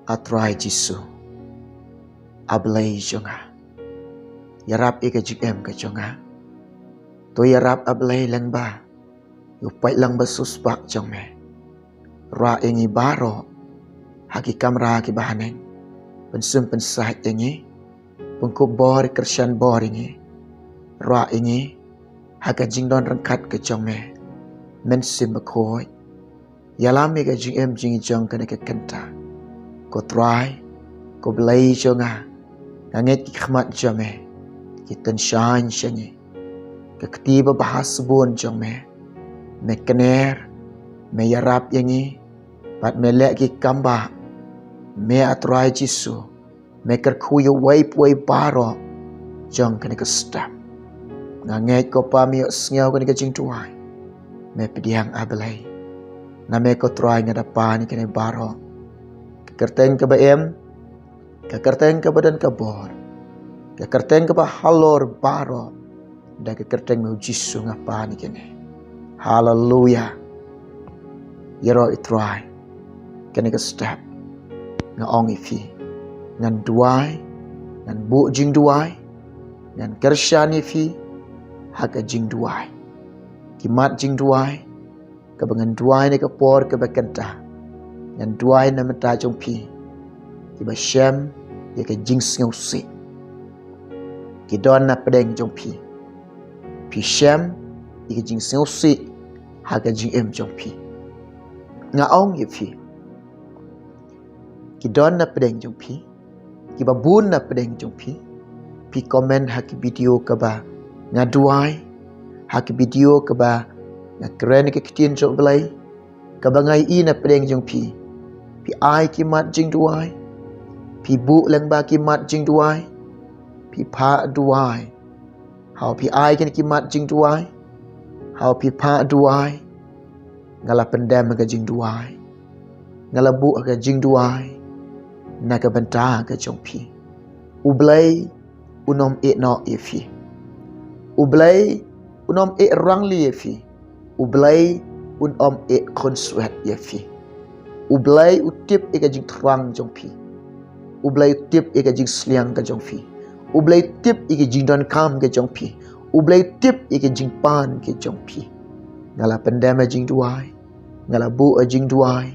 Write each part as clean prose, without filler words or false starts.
atrai Jisu ablay jonga yarap ika jim ka jonga to yarap ablay lang ba yupay lang ba susbak jong me ra ingi baro haki kamra ki bahaneng pensum pensah ingi pengkub bor Christian bor ingi ra ingi haka jingdon rangkat ke jong me men sim bakoi yalami ka jim jingi jong kana ke kenta ko try ko blay jonga nganget ki khmat jame ki ten shine shengi ke ketiba bahas bon jong me kener me yarap yangi pat me lek ki kamba me atrai Jisu me kerkuyo wai baro jong kana ke stap nganget ko pami sngau kana ke jing tuai me pediang ablay na me ko try ngadapan kana baro kerteng ke baem ke kerteng ke badan ke bor ke kerteng ke halor baro da ke kerteng mau Jisu ngapa ni kene haleluya yero itrai kene ke step ngaong ifi ngan duai ngan bu jing duai ngan kershan ifi haka jing duai kimat jing duai ke bengan duai ne ke por ke bekenta ngan duai na mata jong pi ki ba shem ye ke jing sngo si ki don na pedeng jong pi shem ye ke jing sngo si ha ke jing em jong pi nga ong ye fi ki don na pedeng jong pi ki ba bun na pedeng jong pi komen ha ki video ka ba nga duai ha ki video ka ba nga kren ke kitien jong belai ka ba ngai i na pedeng jong pi ai kimat jing duai pi bu lang ba kimat jing duai pi pa duai how pi ai kan kimat jing duai how pi pa duai ngala pendam ga jing duai ngala bu ga jing duai na ka benta ga jong pi ublay unom e no ifi ublay unom e rangli ifi ublay unom e konswet ifi ublay utip ika jing terang jong pi ublay utip ika jing sliang ka jong pi ublay tip ika jing don kam ka jong pi ublay tip ika jing pan ka jong pi ngala pendama jing duai ngala bu jing duai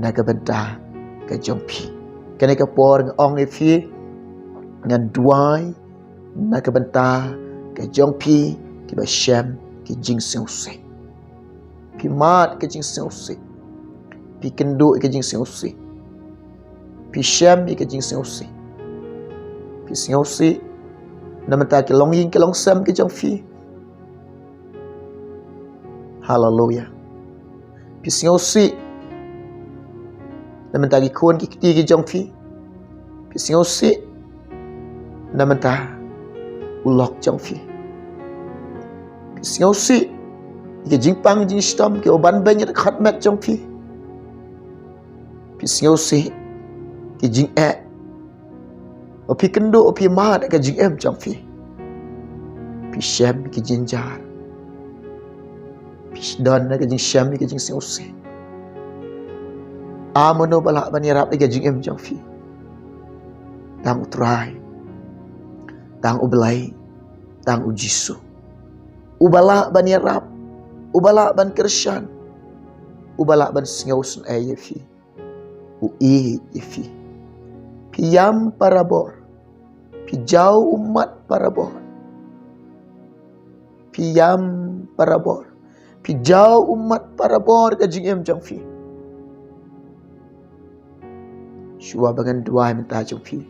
naga benta ka jong pi kene ka por ngong e fi ngan duai naga benta ka jong pi ki ba shem ki jing seu se pi mat ka jing seu se pi kendo ke jing sing usi pi shem ke jing sing usi pi sing usi na mata ke long yin ke long sam ke jong fi haleluya pi sing usi na mata ke kon ke ti ke jong fi pi sing usi na mata ulok jong fi pi sing usi ke jing pang jing stam ke oban banyak khatmat jong fi pi singau si ki jing e o pi kendo o pi ma ka jing em jong fi pi shem ki jing jar pi don ka jing shem ki jing singau si amono bala bani rap ka jing em jong fi tang utrai tang ublai tang ujisu ubala bani rap ubala ban kershan ubala ban singau sun e fi ui ifi piyam parabor pijau umat parabor piyam parabor pijau umat parabor ka jing em jong fi shua bangan duai menta jong fi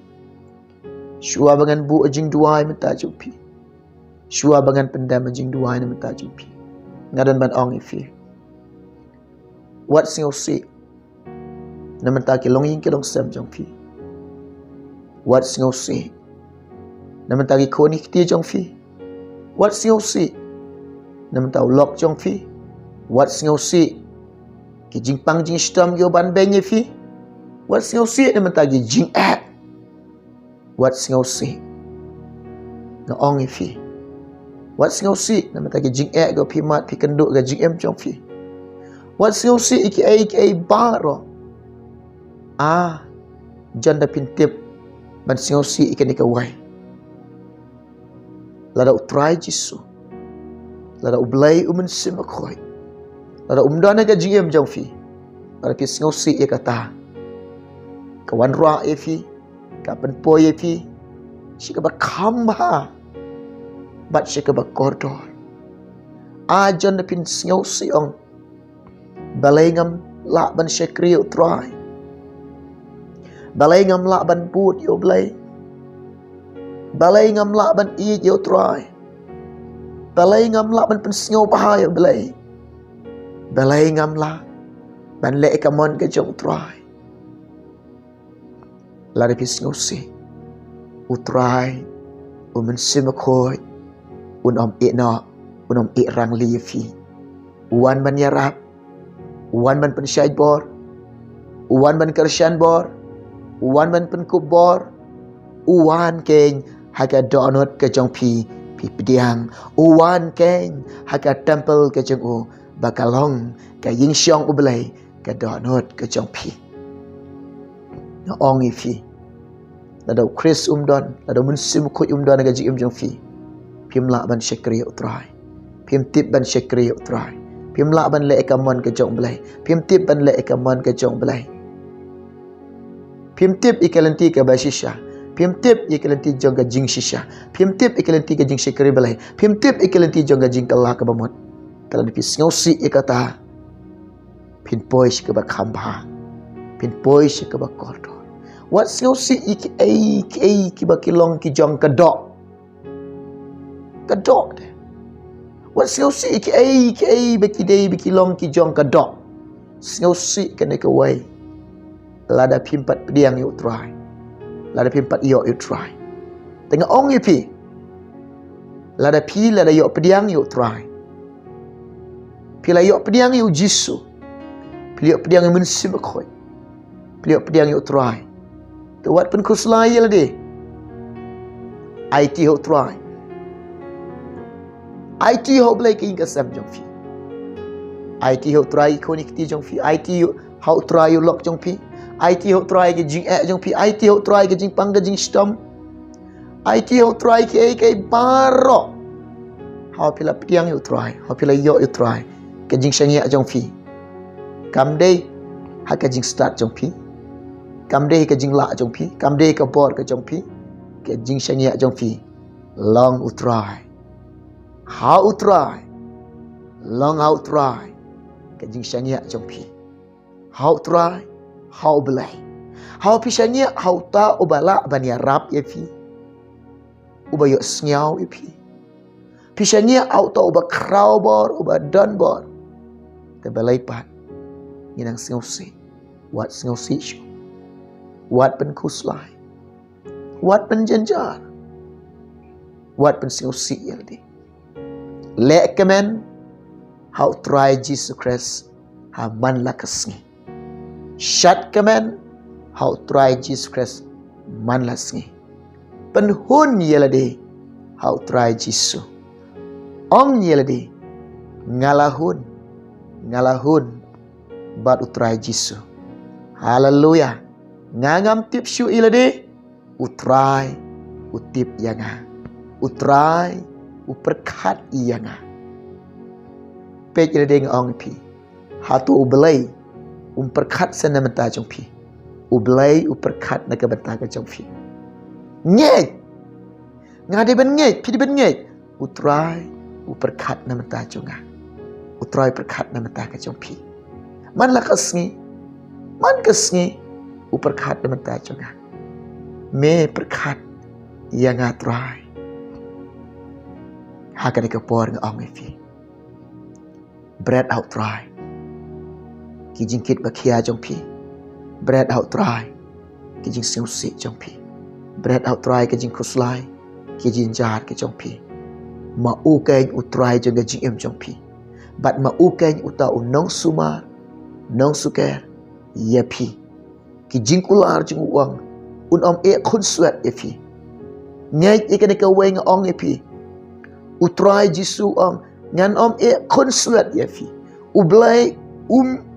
shua bangan bu jing duai menta jong fi shua bangan pendam jing duai menta jong fi ngadan ban ong ifi wat sing si na menta ke long yin ke long sam jong pi wat sing si na menta ke khoni ti jong fi wat sing si na menta lok jong fi wat sing si ke jing pang jing stam yo ban ben ye fi wat sing si na menta ke jing a wat sing si na ong fi wat sing si na menta ke jing a go pi mat pi kendo ga jing em jong fi wat sing si iki ai baro janda pintip ban singosi ikan ikawai. Lada utrai Jisu. Lada ublay simakoi. Lada umdana ka jiem jangfi. Lada pi singosi ikata. Kawan roa efi. Kapan po efi. Shika ba kamba. Bat shika ba kordor. Janda pin singosi ong. Balengam la ban shekri utrai. Balay ngam la ban put yo blay. Balay ngam la ban i yo try. Balay ngam la ban pensngo bahaya blay. Balay ngam la ban le kamon ke jong try. La de pisngo si. Utry umen simakoi unom ina unom rang lifi. Uwan ban yarap. Uwan ban pensyait bor. Uwan ban kersyan bor. Uwan man penkubor, uwan keng haga donut ke jong pi pediang, uwan keng haga temple ke jong u bakalong ke ying syong ublay ke donut ke jong pi. Na ong ifi, lada Chris umdon, lada munsim ku umdon ke jim jong fi, pimla ban syekri utrai, pim tip ban syekri utrai, pimla ban le ekamon ke jong blay, pim tip ban le ekamon ke jong blay. Pimtip ikalanti ke basisha. Pimtip ikalanti jongga jing shisha. Pimtip ikalanti ke jing syekri balai. Pimtip ikalanti jongga jing kalah ke bamot. Kalau dipis ngosi ikata. Pinpoi ke bakamba. Pinpoi ke bakordor. Wat ngosi ik ki bakilong ki jong kedok. Kedok de. Wat ngosi ik bakidei bakilong ki jong kedok. Ngosi kena ke wai. Lada pimpat pediang you try. Lada pimpat yok you try. Tengah ong you pi. Lada pi lada yok pediang you try. Pila yok pediang you Jisu. Pila yok pediang you mensimakoi. Pila yok pediang you try. Tuat pun kuslai lade. IT you try. IT you boleh ke ingka sam jong fi. IT you try konik ti jong fi. IT you how try you lock jong fi. IT hok try ke jing jong pi. IT hok try ke jing pangga jing stom. IT hok try ke baro. How pila pediang you try. How pila yo you try. Ke jing syangia jong fi. Kam day ha ke jing start jong pi. Kam day ke jing la jong pi. Kam day ke bor ke jong pi. Ke jing syangia jong fi. Long u try. How u try. Long how try. Ke jing syangia jong pi. How try. How belai. How pisangnya how ta ubala bania rap ye pi. Ubayo snyau ye pi. Pisangnya how ta uba krau bor, uba don bor. Te balai pan. Nginang sngausi. Wat sngausi syu. Wat pen kuslai. Wat pen janjar. Wat pen sngausi yaldi. Le kemen how try Jesus Christ ha man la kasngi. Syat kemen how try Jesus Christ man lasngi. Penhun yelade how try Jesus. Ong yelade ngalahun bat utrai Jesus. Haleluya. Ngangam tip syu yelade utrai utip yanga. Utrai uperkat yanga. Pej yelade ngong pi. Hatu ubelai perkat sana menta jong pi. Ublay perkat na kabenta ka jong pi. Ngej. Ngade ben ngej, pi ben ngej. Utrai perkat na menta jong nga. Utrai perkat na menta ka jong pi. Man la kasngi. Man kasngi perkat na menta jong nga. Me perkat yang atrai. Haka ni kapor ng ong pi. Bread out try. Ki jing kit bakia jong pi. Bread out try. Ki jing siu si jong pi. Bread out try ki jing kuslai. Ki jing jar ki jong pi. Ma u keng u try jong ga jing em jong pi. Bat ma u keng u ta u nong sumar. Nong suker. Ye pi. Ki jing kular jing uang. Un om e kun suet ye pi. Ngay ikan ka weng ong ye pi. U try jisu ong. Ngan om e kun suet ye pi. U blay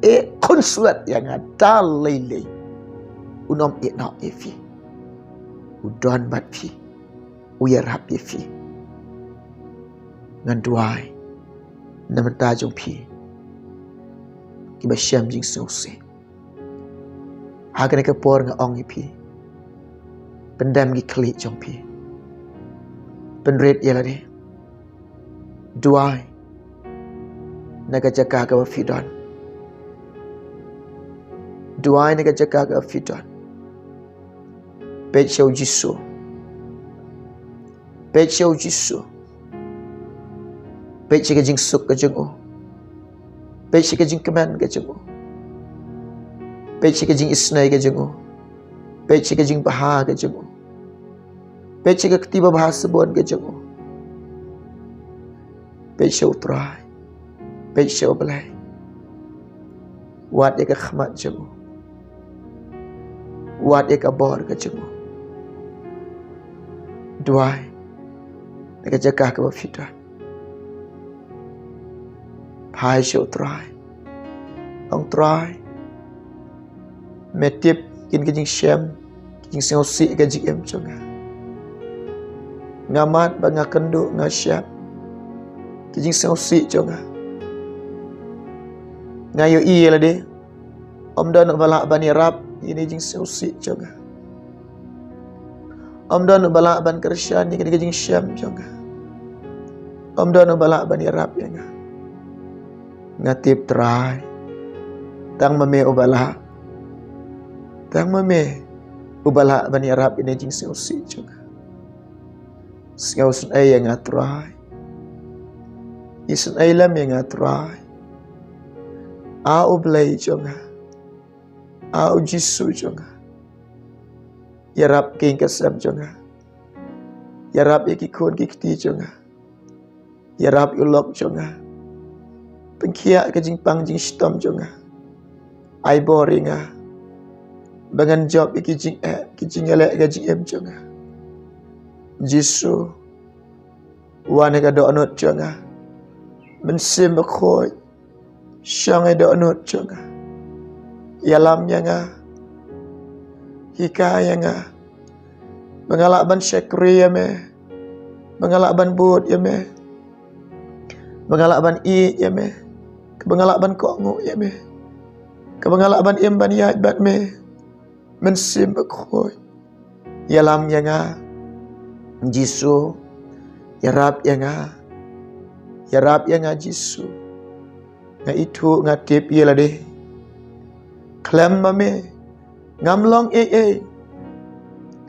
e konsulat yang ada lele. unom nok fi udon bat fi uyarap fi ngan duai namata jong fi ki ba syam jing sose hakan ke por nga ong fi pendam gi kli jong fi penret ya lade duai naga jaga ka fi don duai naga jaga ka fi don Pet show jisu Pet chika jing suk ka jing o Pet chika jing keman ka jing o Pet chika jing isnai ka jing o Pet chika jing baha ka jing o Pet chika ketiba bahasa bon ka jing o Pet show try Pet show belai Wat ka khmat jing o Wat ka bor ka jing o Duai Naka jaga ka wafita Pai show try Ong try Metip kin kajing syam Kajing sengosi kajing em chonga Ngamat ba nga kendo nga syam Kajing sengosi chonga Ngayo iya lah de Om don balak bani rap Ini jing sengosi chonga Om don balak ban kersyan ni kajing syam chonga Om don balak ban rap ya nga Ngatip try Tang mame ubala Tang mame ubala ban rap ini jing sengosi chonga Sengosun ay nga try Isun ay lam nga try Au blay chonga Au jisu chonga Yarap king kasam chonga Yarap ikikon kikti chonga Yarap ulok chonga Pengkia ke jing pang jing stom chonga Ai boringa Bangan job iki jing kijing elek ke jing em chonga Jisu Wane ka do anot chonga Mensim bakhoy Syang do anot chonga Yalam nga Hikaya nga Mengalakban syakri ya me Mengalakban bud ya me Mengalakban i ya me Kebengalakban kongu ya me Kebengalakban imban ya bat me Mensim bakhoy Yalam nga Jisu Yarap nga Yarap nga Jisu Nga itu ngatip ya lah deh Klem mame Ngamlong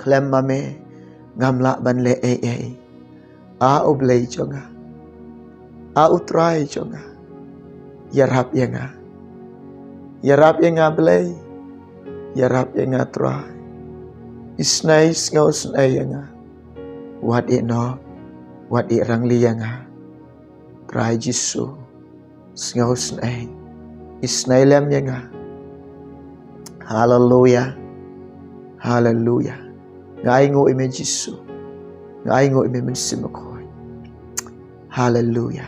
Klem mame Ngamlak ban le A oblay chonga A utray chonga Yarap nga Yarap nga blay Yarap nga try Isnay ngaw sunay nga Wat no Wat rang liya nga Try Jisu Ngaw sunay Isnay lam nga Hallelujah. Hallelujah. Ngai ngo ime Jisu. Ngai ngo ime mensim koy. Hallelujah.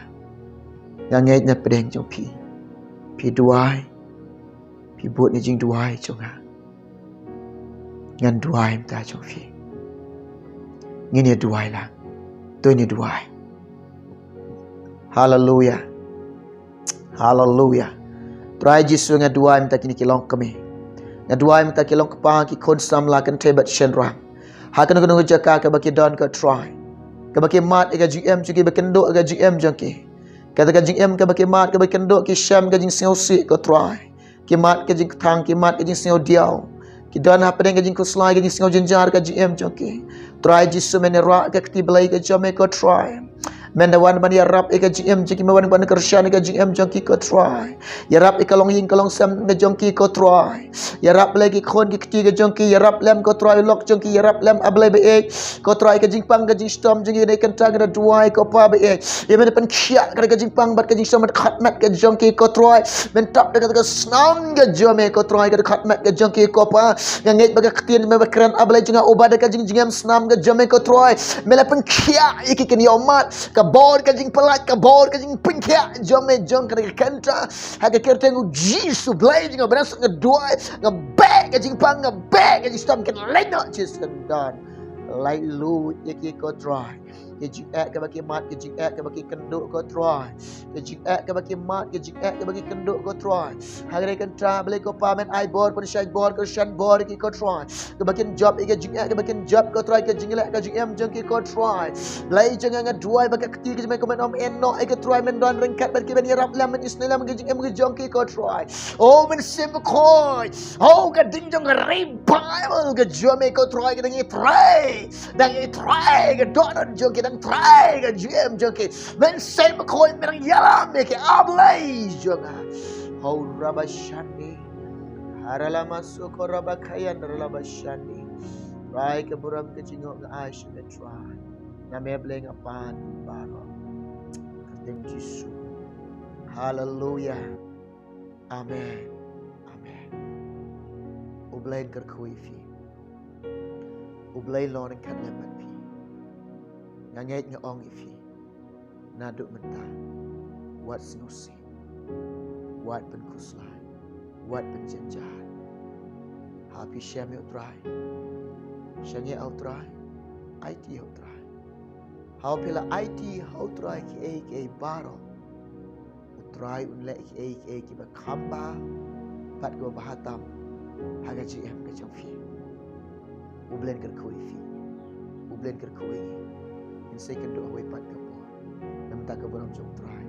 Ngai na pedeng jong pi. Pi duai. Pi buat ni jing duai jong ha. Ngan duai mta jong pi. Ngini duai lang. Tôi ni duai. Hallelujah. Hallelujah. Try Jisu nga duai mta kini kilong kami. Ngaduai mta kilong kapang ki kon samla kan tebat shenra hakan kono jaka ka baki don ka try ka baki mat ka gm chuki bakendo ka gm jangki kata ka gm ka baki mat ka bakendo ki sham ka jing sengosi ka try ki mat ka jing thang ki mat ka jing sengo diao ki don ha pedeng ka jing ko slai ka jing sengo jenjar ka gm jangki try Jisu mene ra ka kti blai ka jame ka try Menda wan ban yarap ika GM jiki mawan ban kersyan ika GM jongki ko try. Yarap ika long ying kalong sam ika jongki ko try. Yarap lagi khon ki kti ika jongki yarap lem ko try lok jongki yarap lem ablay be ek ko try ika jingpang ka jing stom jongki dai kan tang ka duai ko pa be ek. Ye men pen khia ka jingpang bat ka jing stom khatmat ka jongki ko try. Men tap ka snam ka jome ko try ka khatmat ka jongki ko pa. Nganget ba ka ktin me ba kran ablay jinga obada ka jing jingam snam ka jome ko try. Mela pen khia iki ken yomat kabor ka jing pelat, kabor ka jing pingkia, jome jong ka kenta, haga kerta ngu jisu blay jing benas ngedua, ngebek ka jing pang, ngebek ka jing stam kan leno jis kendan. Lai lu yaki ko try. Kejing ek ke bagi mat, kejing ek ke bagi kenduk ko try. Kejing ek ke bagi mat, kejing ek ke bagi kenduk ko try. Hari kan try beli ko pamen ai bor ko syai bor ko shan bor ki ko try. Ke bagian job ke jing ek ke bagian job ko try, kejing lek ke jing em jeng ki ko try. Lai jangan ngaduai bagi keti ke jing ko men om eno ai ke try men don rengkat bagi ben yarap lam men isnela men jing em ke jong ki ko try. Oh men sim koi. Oh ka ding jong revival ke jome ko try ke ding try. Dang try ke don jong ki dan try ke jiem jong ki. Men sim koi men yalam ke ablay jong. Oh rabashani. Harala masuk rabakayan rabashani. Rai ke buram ke jingok ke aish ke try. Na mebleng apan baro. Kating Yesus. Hallelujah. Amen. Amen. Ublay kerkui fi. Ublay lon kan lemat fi. Ngangait ngaong ifi. Naduk mentah. Wat snusi. Wat penkuslai. Wat penjenjahan. Happy syam utrai. Syangi utrai. IT utrai. How pila IT how utrai ki baro. Utrai unle ki bakamba. Pat go bahatam. Haga GM ke jamfi. Ublen kerkui fi. Ublen kerkui. In second do away pat ke bo. Nam tak ke boram jom utrai.